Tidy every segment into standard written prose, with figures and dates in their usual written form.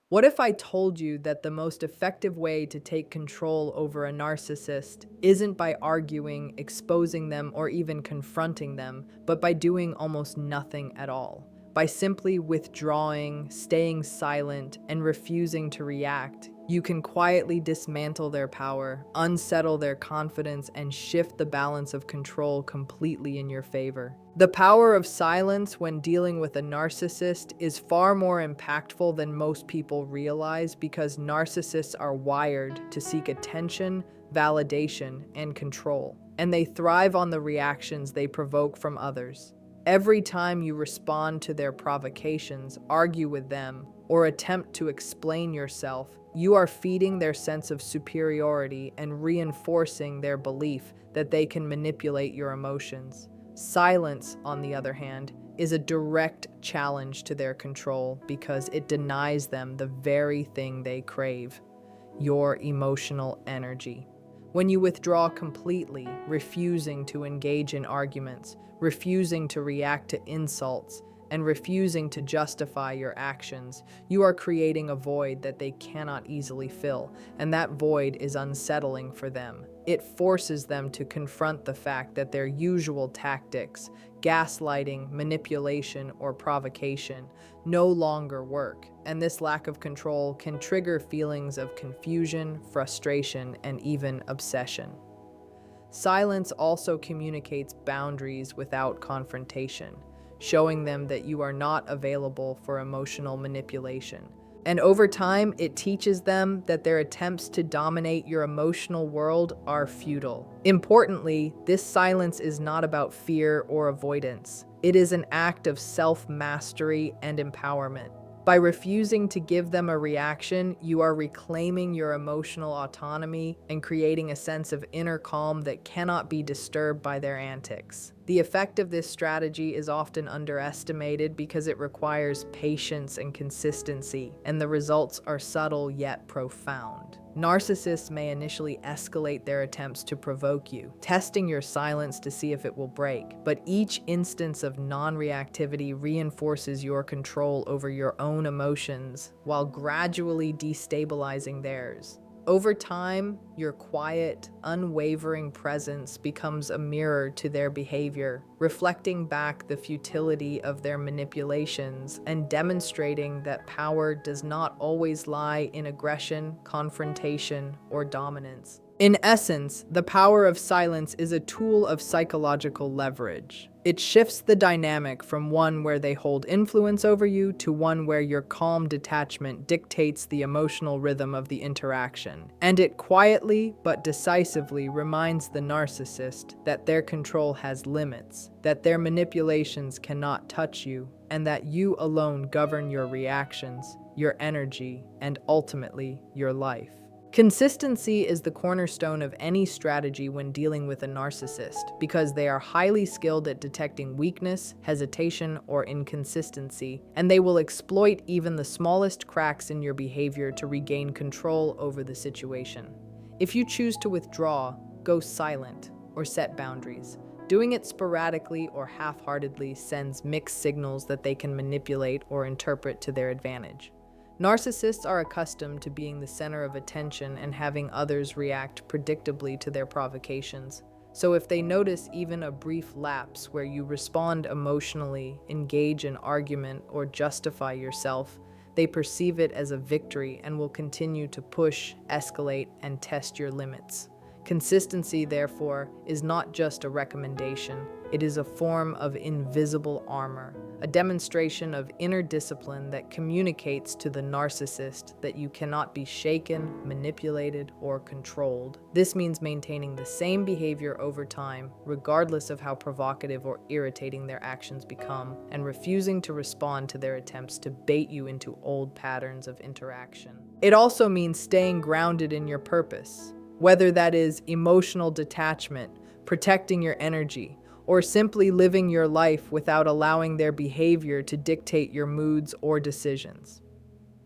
What if I told you that the most effective way to take control over a narcissist isn't by arguing, exposing them, or even confronting them, but by doing almost nothing at all? By simply withdrawing, staying silent, and refusing to react, you can quietly dismantle their power, unsettle their confidence, and shift the balance of control completely in your favor. The power of silence when dealing with a narcissist is far more impactful than most people realize because narcissists are wired to seek attention, validation, and control, and they thrive on the reactions they provoke from others. Every time you respond to their provocations, argue with them, or attempt to explain yourself, you are feeding their sense of superiority and reinforcing their belief that they can manipulate your emotions. Silence, on the other hand, is a direct challenge to their control because it denies them the very thing they crave: your emotional energy. When you withdraw completely, refusing to engage in arguments, refusing to react to insults, and refusing to justify your actions, you are creating a void that they cannot easily fill, and that void is unsettling for them. It forces them to confront the fact that their usual tactics, gaslighting, manipulation, or provocation, no longer work, and this lack of control can trigger feelings of confusion, frustration, and even obsession. Silence also communicates boundaries without confrontation, showing them that you are not available for emotional manipulation. And over time, it teaches them that their attempts to dominate your emotional world are futile. Importantly, this silence is not about fear or avoidance. It is an act of self-mastery and empowerment. By refusing to give them a reaction, you are reclaiming your emotional autonomy and creating a sense of inner calm that cannot be disturbed by their antics. The effect of this strategy is often underestimated because it requires patience and consistency, and the results are subtle yet profound. Narcissists may initially escalate their attempts to provoke you, testing your silence to see if it will break, but each instance of non-reactivity reinforces your control over your own emotions while gradually destabilizing theirs. Over time, your quiet, unwavering presence becomes a mirror to their behavior, reflecting back the futility of their manipulations and demonstrating that power does not always lie in aggression, confrontation, or dominance. In essence, the power of silence is a tool of psychological leverage. It shifts the dynamic from one where they hold influence over you to one where your calm detachment dictates the emotional rhythm of the interaction. And it quietly but decisively reminds the narcissist that their control has limits, that their manipulations cannot touch you, and that you alone govern your reactions, your energy, and ultimately your life. Consistency is the cornerstone of any strategy when dealing with a narcissist because they are highly skilled at detecting weakness, hesitation, or inconsistency, and they will exploit even the smallest cracks in your behavior to regain control over the situation. If you choose to withdraw, go silent, or set boundaries, doing it sporadically or half-heartedly sends mixed signals that they can manipulate or interpret to their advantage. Narcissists are accustomed to being the center of attention and having others react predictably to their provocations. So if they notice even a brief lapse where you respond emotionally, engage in argument, or justify yourself, they perceive it as a victory and will continue to push, escalate, and test your limits. Consistency, therefore, is not just a recommendation. It is a form of invisible armor, a demonstration of inner discipline that communicates to the narcissist that you cannot be shaken, manipulated, or controlled. This means maintaining the same behavior over time, regardless of how provocative or irritating their actions become, and refusing to respond to their attempts to bait you into old patterns of interaction. It also means staying grounded in your purpose, whether that is emotional detachment, protecting your energy, or simply living your life without allowing their behavior to dictate your moods or decisions.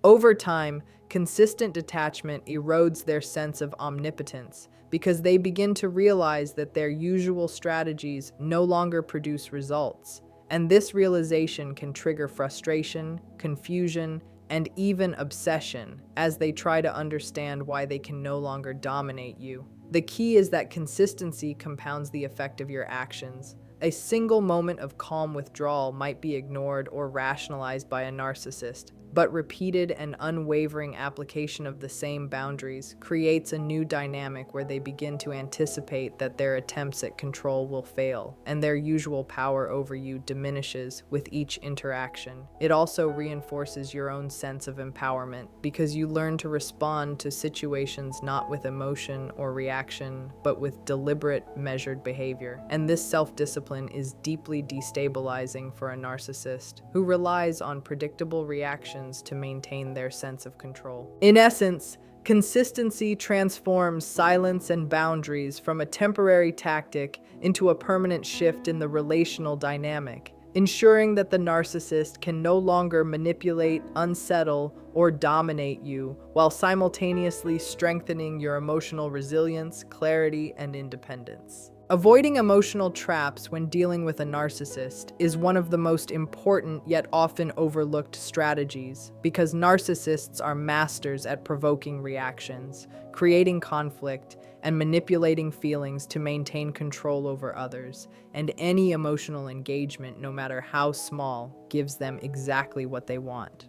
Over time, consistent detachment erodes their sense of omnipotence because they begin to realize that their usual strategies no longer produce results, and this realization can trigger frustration, confusion, and even obsession as they try to understand why they can no longer dominate you. The key is that consistency compounds the effect of your actions. A single moment of calm withdrawal might be ignored or rationalized by a narcissist, but repeated and unwavering application of the same boundaries creates a new dynamic where they begin to anticipate that their attempts at control will fail, and their usual power over you diminishes with each interaction. It also reinforces your own sense of empowerment because you learn to respond to situations not with emotion or reaction, but with deliberate, measured behavior. And this self-discipline is deeply destabilizing for a narcissist who relies on predictable reactions to maintain their sense of control. In essence, consistency transforms silence and boundaries from a temporary tactic into a permanent shift in the relational dynamic, ensuring that the narcissist can no longer manipulate, unsettle, or dominate you, while simultaneously strengthening your emotional resilience, clarity, and independence. Avoiding emotional traps when dealing with a narcissist is one of the most important yet often overlooked strategies because narcissists are masters at provoking reactions, creating conflict, and manipulating feelings to maintain control over others, and any emotional engagement, no matter how small, gives them exactly what they want.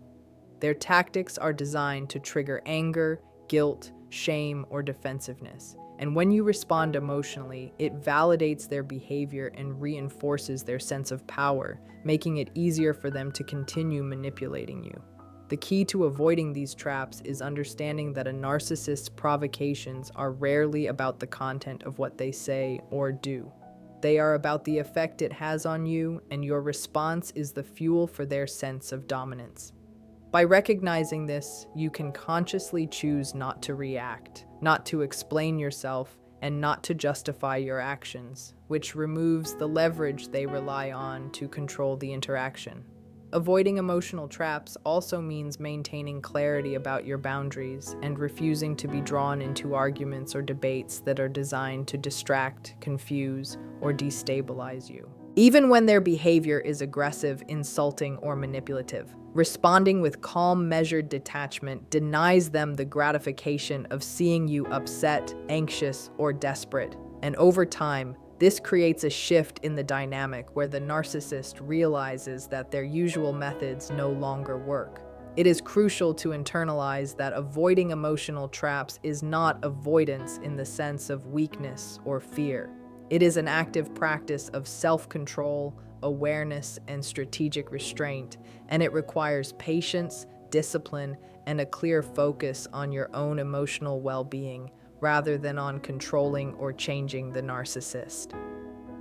Their tactics are designed to trigger anger, guilt, shame, or defensiveness. And when you respond emotionally, it validates their behavior and reinforces their sense of power, making it easier for them to continue manipulating you. The key to avoiding these traps is understanding that a narcissist's provocations are rarely about the content of what they say or do. They are about the effect it has on you, and your response is the fuel for their sense of dominance. By recognizing this, you can consciously choose not to react, not to explain yourself, and not to justify your actions, which removes the leverage they rely on to control the interaction. Avoiding emotional traps also means maintaining clarity about your boundaries and refusing to be drawn into arguments or debates that are designed to distract, confuse, or destabilize you. Even when their behavior is aggressive, insulting, or manipulative, responding with calm, measured detachment denies them the gratification of seeing you upset, anxious, or desperate. And over time, this creates a shift in the dynamic where the narcissist realizes that their usual methods no longer work. It is crucial to internalize that avoiding emotional traps is not avoidance in the sense of weakness or fear. It is an active practice of self-control, awareness, and strategic restraint, and it requires patience, discipline, and a clear focus on your own emotional well-being, rather than on controlling or changing the narcissist.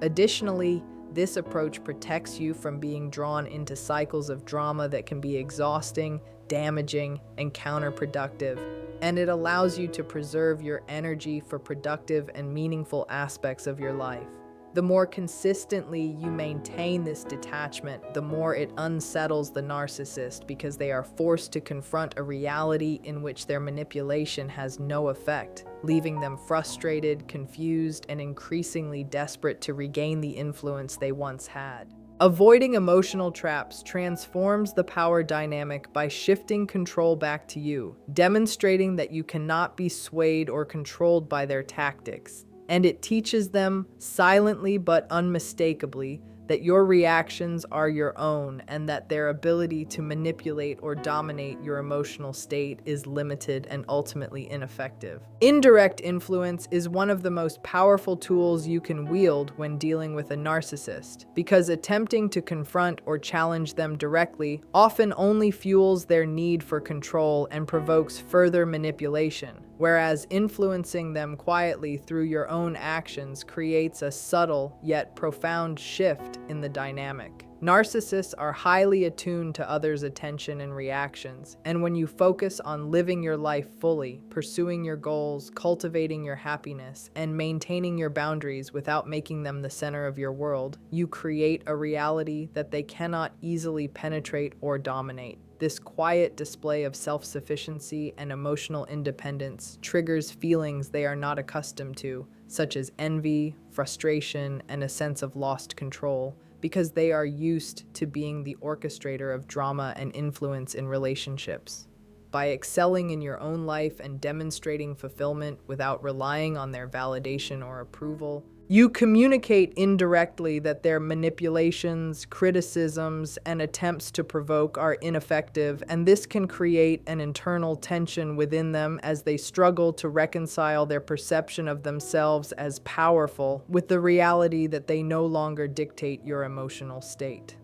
Additionally, this approach protects you from being drawn into cycles of drama that can be exhausting, damaging, and counterproductive, and it allows you to preserve your energy for productive and meaningful aspects of your life. The more consistently you maintain this detachment, the more it unsettles the narcissist because they are forced to confront a reality in which their manipulation has no effect, leaving them frustrated, confused, and increasingly desperate to regain the influence they once had. Avoiding emotional traps transforms the power dynamic by shifting control back to you, demonstrating that you cannot be swayed or controlled by their tactics. And it teaches them, silently but unmistakably, that your reactions are your own and that their ability to manipulate or dominate your emotional state is limited and ultimately ineffective. Indirect influence is one of the most powerful tools you can wield when dealing with a narcissist, because attempting to confront or challenge them directly often only fuels their need for control and provokes further manipulation, whereas influencing them quietly through your own actions creates a subtle yet profound shift in the dynamic. Narcissists are highly attuned to others' attention and reactions, and when you focus on living your life fully, pursuing your goals, cultivating your happiness, and maintaining your boundaries without making them the center of your world, you create a reality that they cannot easily penetrate or dominate. This quiet display of self-sufficiency and emotional independence triggers feelings they are not accustomed to, such as envy, frustration, and a sense of lost control, because they are used to being the orchestrator of drama and influence in relationships. By excelling in your own life and demonstrating fulfillment without relying on their validation or approval, you communicate indirectly that their manipulations, criticisms, and attempts to provoke are ineffective, and this can create an internal tension within them as they struggle to reconcile their perception of themselves as powerful with the reality that they no longer dictate your emotional state.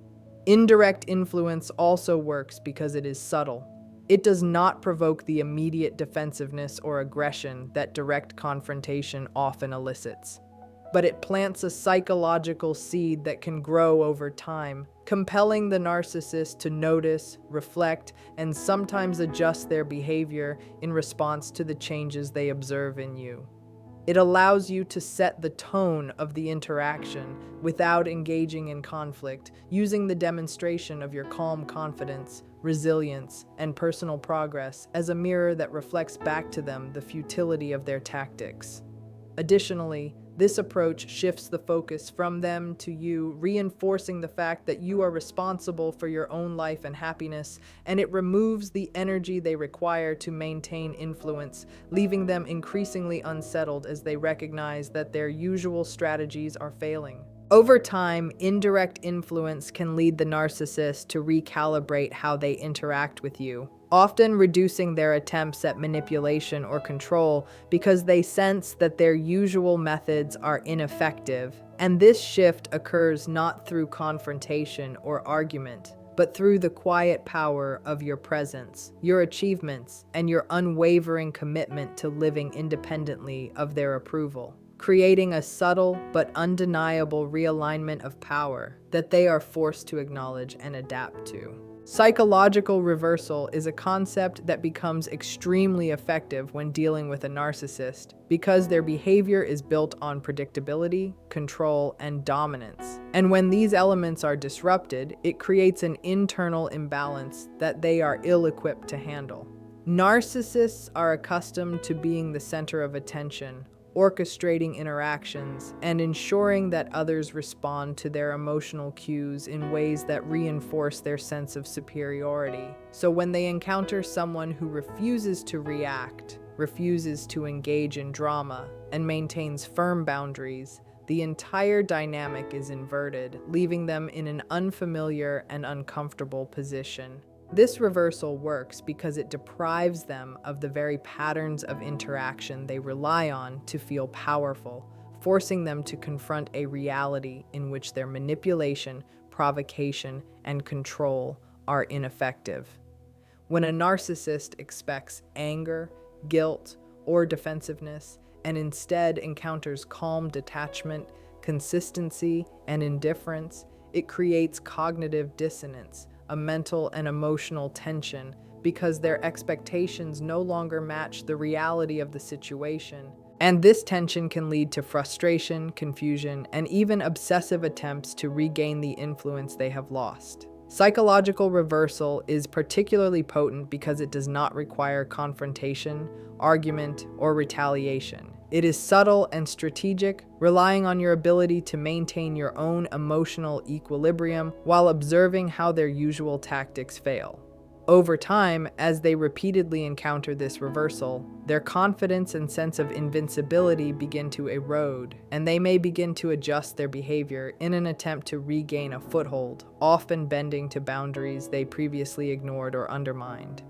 Indirect influence also works because it is subtle. It does not provoke the immediate defensiveness or aggression that direct confrontation often elicits, but it plants a psychological seed that can grow over time, compelling the narcissist to notice, reflect, and sometimes adjust their behavior in response to the changes they observe in you. It allows you to set the tone of the interaction without engaging in conflict, using the demonstration of your calm confidence, resilience, and personal progress as a mirror that reflects back to them the futility of their tactics. Additionally, this approach shifts the focus from them to you, reinforcing the fact that you are responsible for your own life and happiness, and it removes the energy they require to maintain influence, leaving them increasingly unsettled as they recognize that their usual strategies are failing. Over time, indirect influence can lead the narcissist to recalibrate how they interact with you, often reducing their attempts at manipulation or control because they sense that their usual methods are ineffective. And this shift occurs not through confrontation or argument, but through the quiet power of your presence, your achievements, and your unwavering commitment to living independently of their approval, creating a subtle but undeniable realignment of power that they are forced to acknowledge and adapt to. Psychological reversal is a concept that becomes extremely effective when dealing with a narcissist because their behavior is built on predictability, control, and dominance. And when these elements are disrupted, it creates an internal imbalance that they are ill-equipped to handle. Narcissists are accustomed to being the center of attention, orchestrating interactions, and ensuring that others respond to their emotional cues in ways that reinforce their sense of superiority. So when they encounter someone who refuses to react, refuses to engage in drama, and maintains firm boundaries, the entire dynamic is inverted, leaving them in an unfamiliar and uncomfortable position. This reversal works because it deprives them of the very patterns of interaction they rely on to feel powerful, forcing them to confront a reality in which their manipulation, provocation, and control are ineffective. When a narcissist expects anger, guilt, or defensiveness, and instead encounters calm detachment, consistency, and indifference, it creates cognitive dissonance, a mental and emotional tension, because their expectations no longer match the reality of the situation. And this tension can lead to frustration, confusion, and even obsessive attempts to regain the influence they have lost. Psychological reversal is particularly potent because it does not require confrontation, argument, or retaliation. It is subtle and strategic, relying on your ability to maintain your own emotional equilibrium while observing how their usual tactics fail. Over time, as they repeatedly encounter this reversal, their confidence and sense of invincibility begin to erode, and they may begin to adjust their behavior in an attempt to regain a foothold, often bending to boundaries they previously ignored or undermined.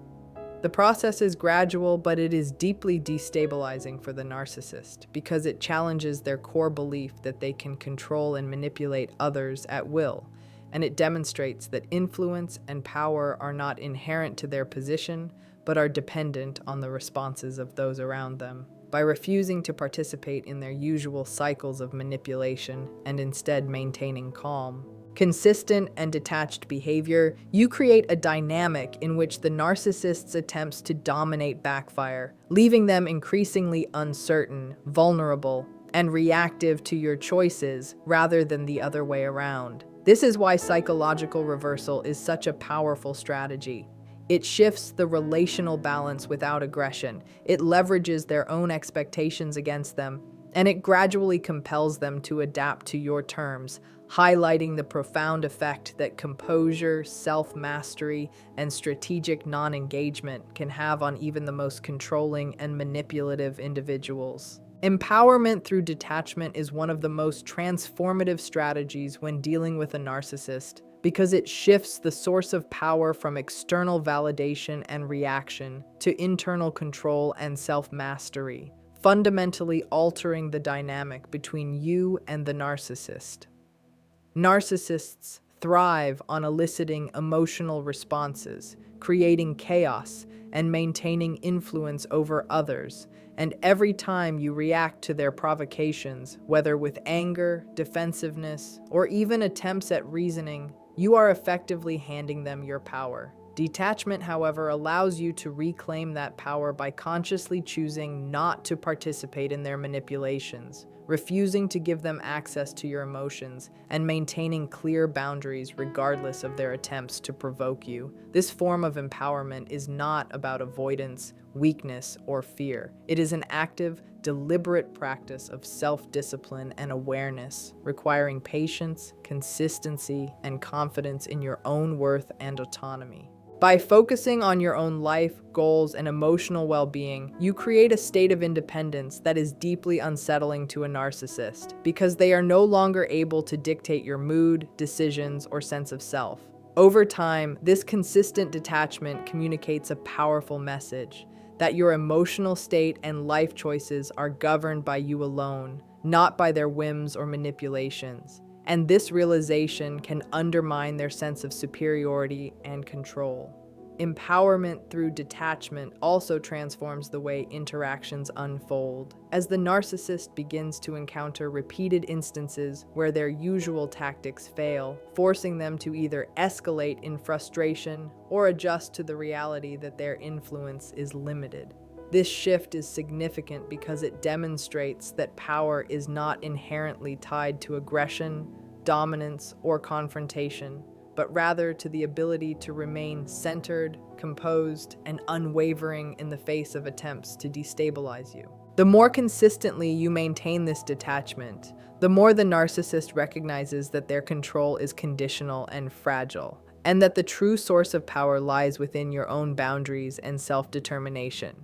The process is gradual, but it is deeply destabilizing for the narcissist because it challenges their core belief that they can control and manipulate others at will, and it demonstrates that influence and power are not inherent to their position, but are dependent on the responses of those around them. By refusing to participate in their usual cycles of manipulation and instead maintaining calm, consistent and detached behavior, you create a dynamic in which the narcissist's attempts to dominate backfire, leaving them increasingly uncertain, vulnerable, and reactive to your choices rather than the other way around. This is why psychological reversal is such a powerful strategy. It shifts the relational balance without aggression. It leverages their own expectations against them, and it gradually compels them to adapt to your terms, highlighting the profound effect that composure, self-mastery, and strategic non-engagement can have on even the most controlling and manipulative individuals. Empowerment through detachment is one of the most transformative strategies when dealing with a narcissist, because it shifts the source of power from external validation and reaction to internal control and self-mastery, fundamentally altering the dynamic between you and the narcissist. Narcissists thrive on eliciting emotional responses, creating chaos, and maintaining influence over others. And every time you react to their provocations, whether with anger, defensiveness, or even attempts at reasoning, you are effectively handing them your power. Detachment, however, allows you to reclaim that power by consciously choosing not to participate in their manipulations, refusing to give them access to your emotions, and maintaining clear boundaries regardless of their attempts to provoke you. This form of empowerment is not about avoidance, weakness, or fear. It is an active, deliberate practice of self-discipline and awareness, requiring patience, consistency, and confidence in your own worth and autonomy. By focusing on your own life, goals, and emotional well-being, you create a state of independence that is deeply unsettling to a narcissist, because they are no longer able to dictate your mood, decisions, or sense of self. Over time, this consistent detachment communicates a powerful message that your emotional state and life choices are governed by you alone, not by their whims or manipulations. And this realization can undermine their sense of superiority and control. Empowerment through detachment also transforms the way interactions unfold. As the narcissist begins to encounter repeated instances where their usual tactics fail, forcing them to either escalate in frustration or adjust to the reality that their influence is limited. This shift is significant because it demonstrates that power is not inherently tied to aggression, dominance, or confrontation, but rather to the ability to remain centered, composed, and unwavering in the face of attempts to destabilize you. The more consistently you maintain this detachment, the more the narcissist recognizes that their control is conditional and fragile, and that the true source of power lies within your own boundaries and self-determination.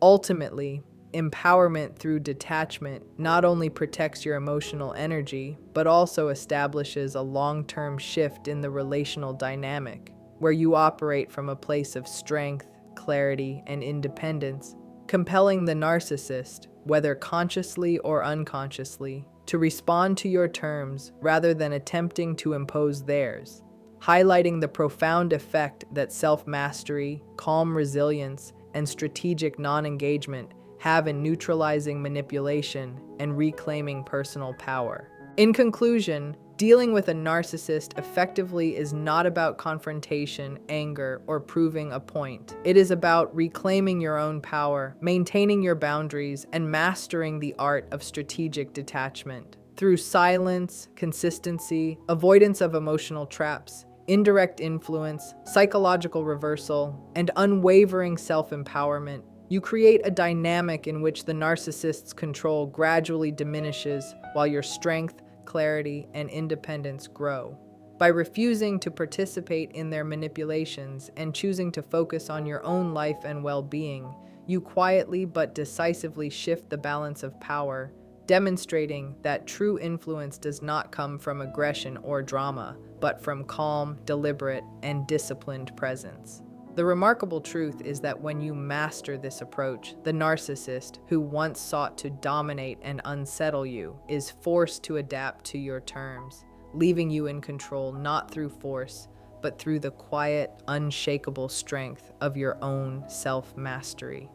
Ultimately, empowerment through detachment not only protects your emotional energy, but also establishes a long-term shift in the relational dynamic, where you operate from a place of strength, clarity, and independence, compelling the narcissist, whether consciously or unconsciously, to respond to your terms rather than attempting to impose theirs, highlighting the profound effect that self-mastery, calm resilience, and strategic non-engagement have in neutralizing manipulation and reclaiming personal power. In conclusion, dealing with a narcissist effectively is not about confrontation, anger, or proving a point. It is about reclaiming your own power, maintaining your boundaries, and mastering the art of strategic detachment. Through silence, consistency, avoidance of emotional traps, indirect influence, psychological reversal, and unwavering self-empowerment, you create a dynamic in which the narcissist's control gradually diminishes while your strength, clarity, and independence grow. By refusing to participate in their manipulations and choosing to focus on your own life and well-being, you quietly but decisively shift the balance of power, demonstrating that true influence does not come from aggression or drama, but from calm, deliberate, and disciplined presence. The remarkable truth is that when you master this approach, the narcissist, who once sought to dominate and unsettle you, is forced to adapt to your terms, leaving you in control not through force, but through the quiet, unshakable strength of your own self-mastery.